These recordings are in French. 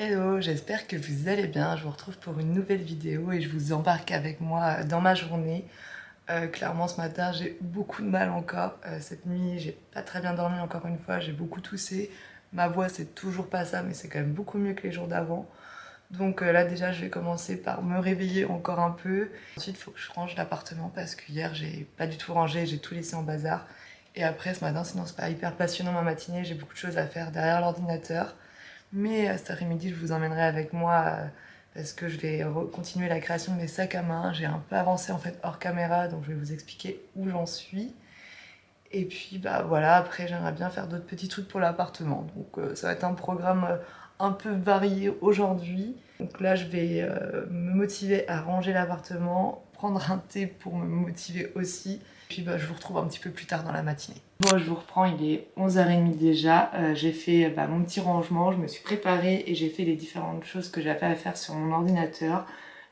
Hello, j'espère que vous allez bien. Je vous retrouve pour une nouvelle vidéo et je vous embarque avec moi dans ma journée. Clairement, ce matin, j'ai beaucoup de mal encore. Cette nuit, j'ai pas très bien dormi encore une fois. J'ai beaucoup toussé. Ma voix, c'est toujours pas ça, mais c'est quand même beaucoup mieux que les jours d'avant. Donc là, déjà, je vais commencer par me réveiller encore un peu. Ensuite, il faut que je range l'appartement parce que hier, j'ai pas du tout rangé. J'ai tout laissé en bazar. Et après, ce matin, sinon, c'est pas hyper passionnant ma matinée. J'ai beaucoup de choses à faire derrière l'ordinateur. Mais cet après-midi, je vous emmènerai avec moi parce que je vais continuer la création de mes sacs à main. J'ai un peu avancé en fait hors caméra, donc je vais vous expliquer où j'en suis. Et puis bah voilà, après j'aimerais bien faire d'autres petits trucs pour l'appartement. Donc ça va être un programme un peu varié aujourd'hui. Donc là, je vais me motiver à ranger l'appartement, prendre un thé pour me motiver aussi. Puis bah, je vous retrouve un petit peu plus tard dans la matinée. Bon, je vous reprends, il est 11h30 déjà. J'ai fait mon petit rangement, je me suis préparée et j'ai fait les différentes choses que j'avais à faire sur mon ordinateur.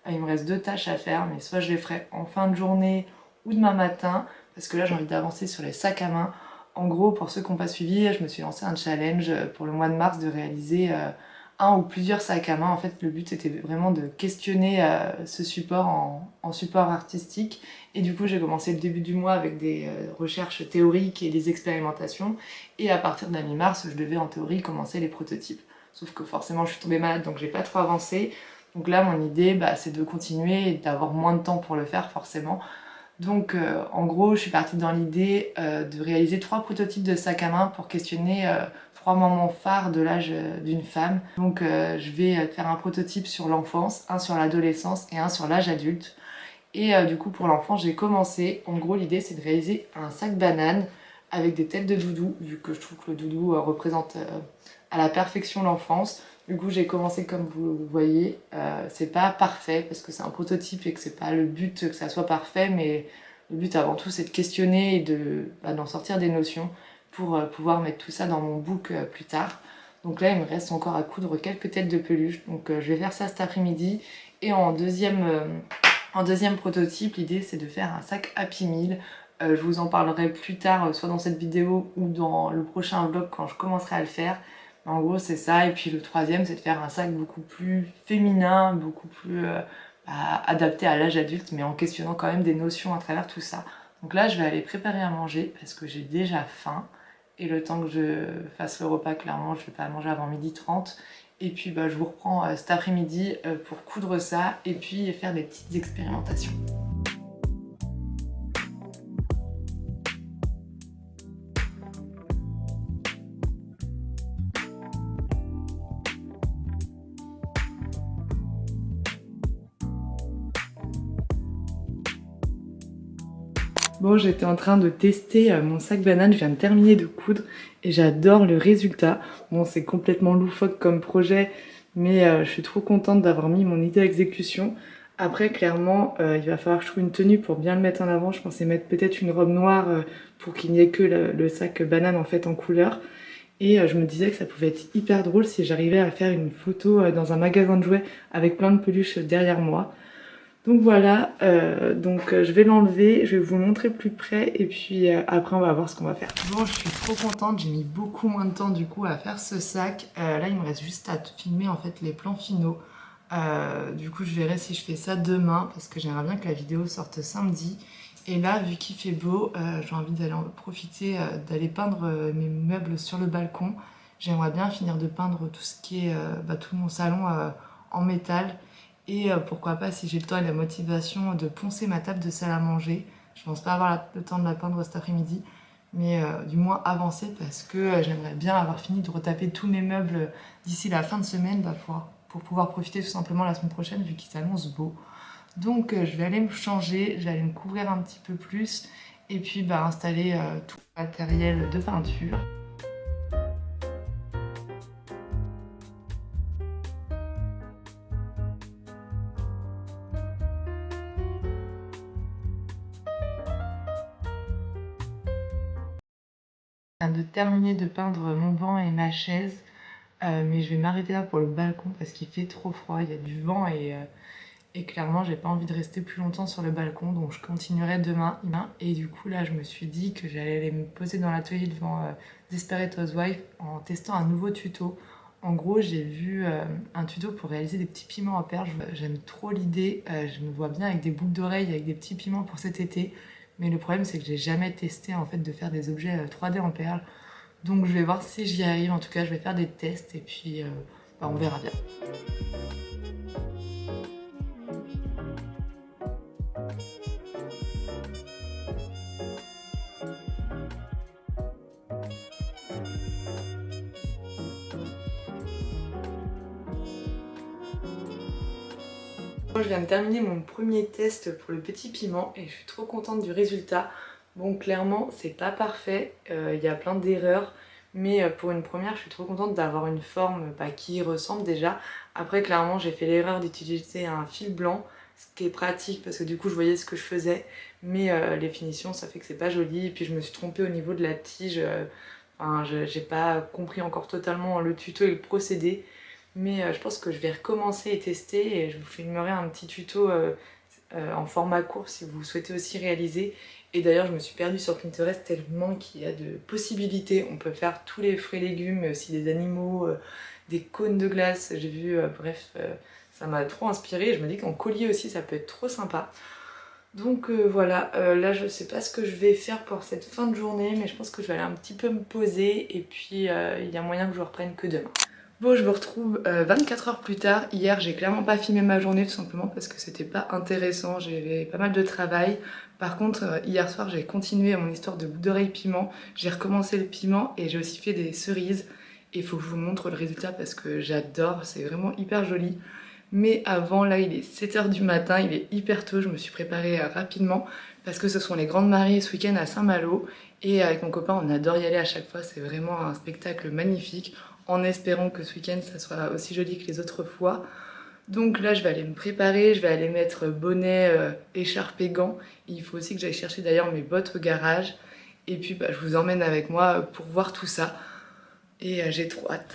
Il me reste 2 tâches à faire, mais soit je les ferai en fin de journée ou demain matin, parce que là j'ai envie d'avancer sur les sacs à main. En gros, pour ceux qui n'ont pas suivi, je me suis lancé un challenge pour le mois de mars de réaliser un ou plusieurs sacs à main. En fait, le but était vraiment de questionner ce support en support artistique. Et du coup, j'ai commencé le début du mois avec des recherches théoriques et des expérimentations. Et à partir de la mi-mars, je devais en théorie commencer les prototypes. Sauf que forcément, je suis tombée malade, donc j'ai pas trop avancé. Donc là, mon idée, c'est de continuer et d'avoir moins de temps pour le faire, forcément. Donc en gros, je suis partie dans l'idée de réaliser 3 prototypes de sacs à main pour questionner 3 moments phares de l'âge d'une femme. Donc je vais faire un prototype sur l'enfance, un sur l'adolescence et un sur l'âge adulte. Et du coup pour l'enfant, j'ai commencé. En gros, l'idée c'est de réaliser un sac banane avec des têtes de doudou, vu que je trouve que le doudou représente à la perfection l'enfance. Du coup, j'ai commencé comme vous voyez. C'est pas parfait parce que c'est un prototype et que c'est pas le but que ça soit parfait, mais le but avant tout c'est de questionner et d'en sortir des notions pour pouvoir mettre tout ça dans mon book plus tard. Donc là, il me reste encore à coudre quelques têtes de peluche. Donc je vais faire ça cet après-midi. Et en deuxième prototype, l'idée c'est de faire un sac Happy Meal. Je vous en parlerai plus tard, soit dans cette vidéo ou dans le prochain vlog quand je commencerai à le faire. En gros, c'est ça. Et puis le troisième, c'est de faire un sac beaucoup plus féminin, beaucoup plus adapté à l'âge adulte, mais en questionnant quand même des notions à travers tout ça. Donc là, je vais aller préparer à manger parce que j'ai déjà faim. Et le temps que je fasse le repas, clairement, je ne vais pas manger avant 12h30. Et puis je vous reprends cet après-midi pour coudre ça et puis faire des petites expérimentations. Bon, j'étais en train de tester mon sac banane, je viens de terminer de coudre et j'adore le résultat. Bon, c'est complètement loufoque comme projet, mais je suis trop contente d'avoir mis mon idée à exécution. Après, clairement, il va falloir que je trouve une tenue pour bien le mettre en avant. Je pensais mettre peut-être une robe noire pour qu'il n'y ait que le sac banane en fait en couleur. Et je me disais que ça pouvait être hyper drôle si j'arrivais à faire une photo dans un magasin de jouets avec plein de peluches derrière moi. Donc voilà, je vais l'enlever, je vais vous le montrer plus près et puis après on va voir ce qu'on va faire. Bon, je suis trop contente, j'ai mis beaucoup moins de temps du coup à faire ce sac. Là il me reste juste à filmer en fait les plans finaux. Du coup je verrai si je fais ça demain parce que j'aimerais bien que la vidéo sorte samedi. Et là vu qu'il fait beau, j'ai envie d'aller en profiter, d'aller peindre mes meubles sur le balcon. J'aimerais bien finir de peindre tout ce qui est tout mon salon en métal. Et pourquoi pas, si j'ai le temps et la motivation, de poncer ma table de salle à manger. Je pense pas avoir le temps de la peindre cet après-midi, mais du moins avancer parce que j'aimerais bien avoir fini de retaper tous mes meubles d'ici la fin de semaine pour pouvoir profiter tout simplement la semaine prochaine vu qu'il s'annonce beau. Donc je vais aller me changer, je vais aller me couvrir un petit peu plus et puis installer tout le matériel de peinture. Je viens de terminer de peindre mon banc et ma chaise, mais je vais m'arrêter là pour le balcon parce qu'il fait trop froid, il y a du vent et clairement j'ai pas envie de rester plus longtemps sur le balcon, donc je continuerai demain. Et du coup là je me suis dit que j'allais aller me poser dans l'atelier devant Desperate Housewives en testant un nouveau tuto. En gros, j'ai vu un tuto pour réaliser des petits piments en perles. J'aime trop l'idée, je me vois bien avec des boucles d'oreilles, avec des petits piments pour cet été. Mais le problème, c'est que j'ai jamais testé en fait de faire des objets 3D en perles. Donc je vais voir si j'y arrive. En tout cas, je vais faire des tests et puis on verra bien. Je viens de terminer mon premier test pour le petit piment et je suis trop contente du résultat. Bon, clairement, c'est pas parfait, il y a plein d'erreurs, mais pour une première, je suis trop contente d'avoir une forme qui y ressemble déjà. Après, clairement, j'ai fait l'erreur d'utiliser un fil blanc, ce qui est pratique parce que du coup, je voyais ce que je faisais, mais les finitions, ça fait que c'est pas joli. Et puis, je me suis trompée au niveau de la tige, enfin, j'ai pas compris encore totalement le tuto et le procédé. Mais je pense que je vais recommencer et tester et je vous filmerai un petit tuto en format court si vous souhaitez aussi réaliser. Et d'ailleurs je me suis perdue sur Pinterest tellement qu'il y a de possibilités. On peut faire tous les fruits et légumes, mais aussi des animaux, des cônes de glace. J'ai vu, bref, ça m'a trop inspirée. Je me dis qu'en collier aussi ça peut être trop sympa. Donc voilà, là je sais pas ce que je vais faire pour cette fin de journée, mais je pense que je vais aller un petit peu me poser et puis il y a moyen que je reprenne que demain. Bon, je vous retrouve 24 heures plus tard. Hier, j'ai clairement pas filmé ma journée tout simplement parce que c'était pas intéressant. J'avais pas mal de travail. Par contre, hier soir, j'ai continué mon histoire de boucle d'oreille piment. J'ai recommencé le piment et j'ai aussi fait des cerises. Et il faut que je vous montre le résultat parce que j'adore. C'est vraiment hyper joli. Mais avant, là, il est 7 h du matin. Il est hyper tôt. Je me suis préparée rapidement parce que ce sont les grandes marées ce week-end à Saint-Malo. Et avec mon copain, on adore y aller à chaque fois. C'est vraiment un spectacle magnifique, en espérant que ce week-end ça soit aussi joli que les autres fois. Donc là je vais aller me préparer, je vais aller mettre bonnet, écharpe et gants. Et il faut aussi que j'aille chercher d'ailleurs mes bottes au garage. Et puis je vous emmène avec moi pour voir tout ça. Et j'ai trop hâte.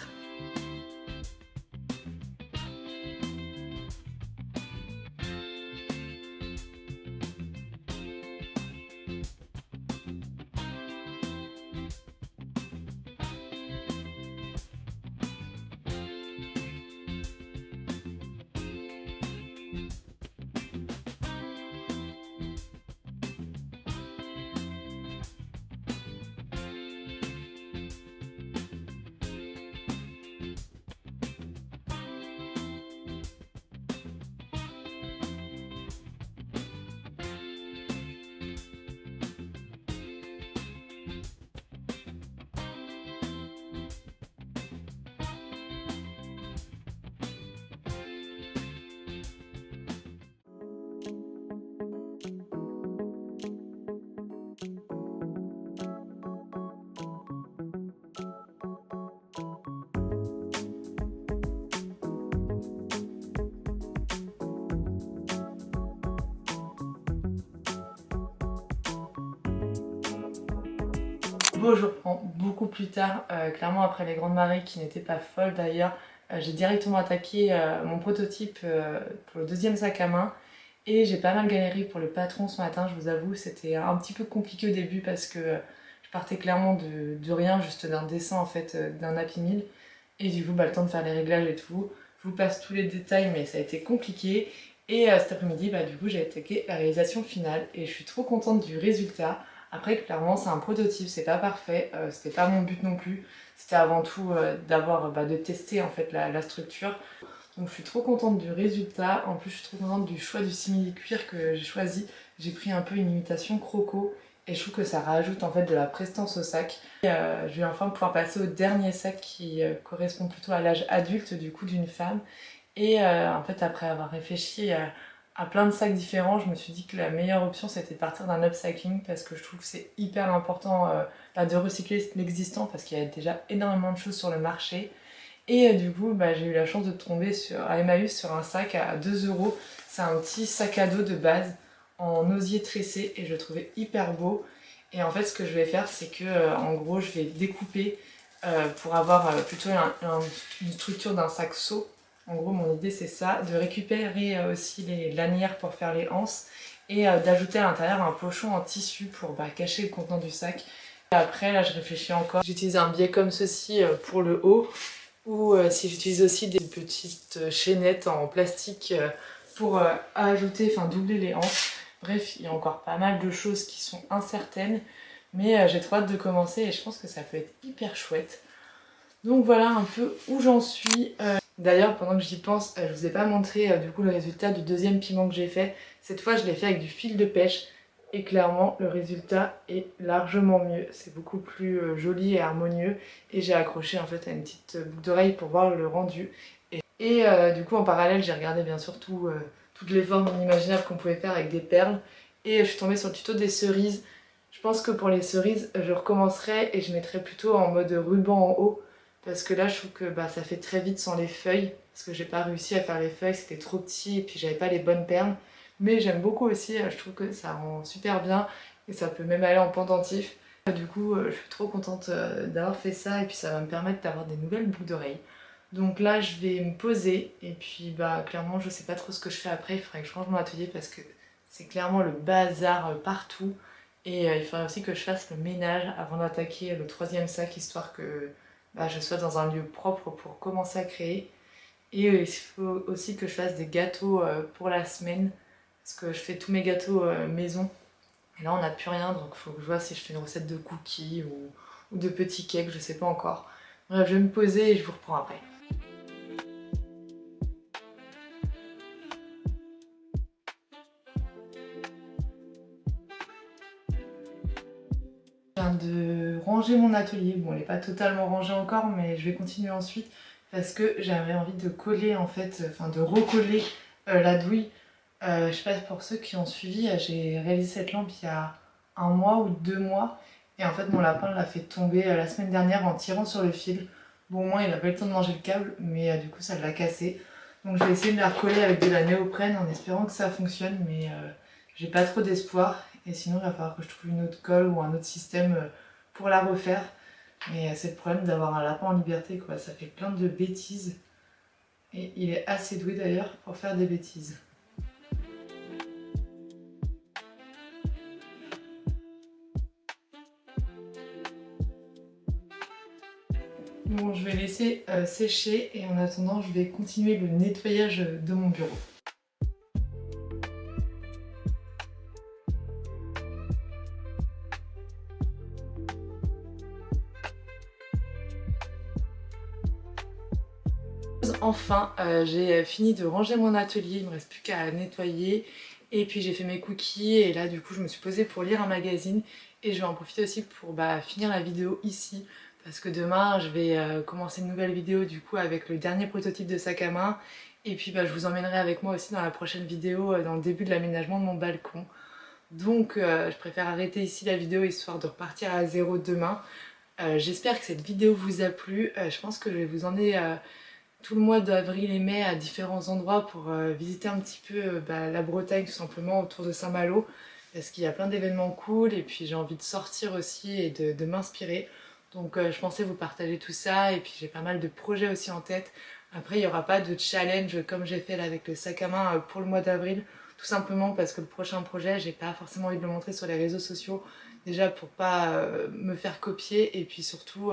Bon, je reprends beaucoup plus tard, clairement après les grandes marées qui n'étaient pas folles d'ailleurs. J'ai directement attaqué mon prototype pour le deuxième sac à main et j'ai pas mal galéré pour le patron ce matin, je vous avoue. C'était un petit peu compliqué au début parce que je partais clairement de rien, juste d'un dessin en fait, d'un Happy Meal. Et du coup, le temps de faire les réglages et tout. Je vous passe tous les détails, mais ça a été compliqué. Et cet après-midi, du coup, j'ai attaqué la réalisation finale et je suis trop contente du résultat. Après, clairement, c'est un prototype, c'est pas parfait, c'était pas mon but non plus. C'était avant tout de tester en fait la structure. Donc je suis trop contente du résultat. En plus, je suis trop contente du choix du simili-cuir que j'ai choisi. J'ai pris un peu une imitation croco et je trouve que ça rajoute en fait de la prestance au sac. Et, je vais enfin pouvoir passer au dernier sac qui correspond plutôt à l'âge adulte du coup d'une femme. Et en fait, après avoir réfléchi à plein de sacs différents, je me suis dit que la meilleure option c'était de partir d'un upcycling parce que je trouve que c'est hyper important de recycler l'existant parce qu'il y a déjà énormément de choses sur le marché. Et du coup, j'ai eu la chance de tomber à Emmaüs sur un sac à 2 €. C'est un petit sac à dos de base en osier tressé et je le trouvais hyper beau. Et en fait, ce que je vais faire, c'est que en gros, je vais découper pour avoir plutôt une structure d'un sac seau. En gros, mon idée, c'est ça, de récupérer aussi les lanières pour faire les anses et d'ajouter à l'intérieur un pochon en tissu pour cacher le contenant du sac. Et après, là, je réfléchis encore. J'utilise un biais comme ceci pour le haut. ou si j'utilise aussi des petites chaînettes en plastique pour ajouter, enfin doubler les hanches. Bref, il y a encore pas mal de choses qui sont incertaines, mais j'ai trop hâte de commencer et je pense que ça peut être hyper chouette. Donc voilà un peu où j'en suis. D'ailleurs, pendant que j'y pense, je vous ai pas montré du coup le résultat du deuxième piment que j'ai fait. Cette fois, je l'ai fait avec du fil de pêche et clairement, le résultat est largement mieux. C'est beaucoup plus joli et harmonieux et j'ai accroché en fait à une petite boucle d'oreille pour voir le rendu. Et du coup, en parallèle, j'ai regardé bien sûr toutes les formes inimaginables qu'on pouvait faire avec des perles et je suis tombée sur le tuto des cerises. Je pense que pour les cerises, je recommencerai et je mettrai plutôt en mode ruban en haut parce que là, je trouve que ça fait très vite sans les feuilles parce que j'ai pas réussi à faire les feuilles, c'était trop petit et puis j'avais pas les bonnes perles. Mais j'aime beaucoup aussi, je trouve que ça rend super bien et ça peut même aller en pendentif. Du coup, je suis trop contente d'avoir fait ça et puis ça va me permettre d'avoir des nouvelles boucles d'oreilles. Donc là, je vais me poser et puis clairement, je sais pas trop ce que je fais après. Il faudrait que je range mon atelier parce que c'est clairement le bazar partout. Et il faudrait aussi que je fasse le ménage avant d'attaquer le troisième sac, histoire que je sois dans un lieu propre pour commencer à créer. Et il faut aussi que je fasse des gâteaux pour la semaine, parce que je fais tous mes gâteaux maison. Et là, on n'a plus rien, donc il faut que je vois si je fais une recette de cookies ou de petits cakes, je sais pas encore. Bref, je vais me poser et je vous reprends après. Je viens de ranger mon atelier. Bon, il n'est pas totalement rangé encore, mais je vais continuer ensuite parce que j'avais envie de coller en fait, enfin de recoller la douille. Je sais pas, pour ceux qui ont suivi, j'ai réalisé cette lampe il y a 1 mois ou 2 mois. Et en fait, mon lapin l'a fait tomber la semaine dernière en tirant sur le fil. Bon, au moins, il a pas eu le temps de manger le câble, mais du coup, ça l'a cassé. Donc, je vais essayer de la recoller avec de la néoprène en espérant que ça fonctionne, mais j'ai pas trop d'espoir. Et sinon, il va falloir que je trouve une autre colle ou un autre système pour la refaire. Mais c'est le problème d'avoir un lapin en liberté, quoi. Ça fait plein de bêtises. Et il est assez doué d'ailleurs pour faire des bêtises. Bon, je vais laisser sécher et en attendant, je vais continuer le nettoyage de mon bureau. Enfin, j'ai fini de ranger mon atelier, il me reste plus qu'à nettoyer. Et puis j'ai fait mes cookies et là du coup je me suis posée pour lire un magazine. Et je vais en profiter aussi pour finir la vidéo ici. Parce que demain je vais commencer une nouvelle vidéo du coup avec le dernier prototype de sac à main. Et puis je vous emmènerai avec moi aussi dans la prochaine vidéo dans le début de l'aménagement de mon balcon. Donc je préfère arrêter ici la vidéo histoire de repartir à zéro demain. J'espère que cette vidéo vous a plu. Je pense que je vais vous emmener tout le mois d'avril et mai à différents endroits pour visiter un petit peu la Bretagne tout simplement autour de Saint-Malo parce qu'il y a plein d'événements cool et puis j'ai envie de sortir aussi et de m'inspirer. Donc je pensais vous partager tout ça et puis j'ai pas mal de projets aussi en tête. Après il n'y aura pas de challenge comme j'ai fait là avec le sac à main pour le mois d'avril, tout simplement parce que le prochain projet j'ai pas forcément envie de le montrer sur les réseaux sociaux, déjà pour pas me faire copier et puis surtout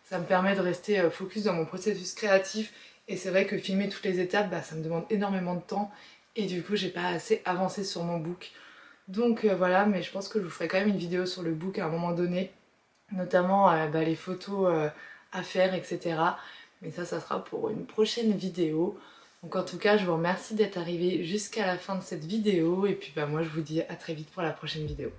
ça me permet de rester focus dans mon processus créatif. Et c'est vrai que filmer toutes les étapes, ça me demande énormément de temps et du coup j'ai pas assez avancé sur mon book. Donc voilà, mais je pense que je vous ferai quand même une vidéo sur le book à un moment donné, notamment les photos à faire, etc. Mais ça sera pour une prochaine vidéo. Donc en tout cas, je vous remercie d'être arrivé jusqu'à la fin de cette vidéo et puis moi je vous dis à très vite pour la prochaine vidéo.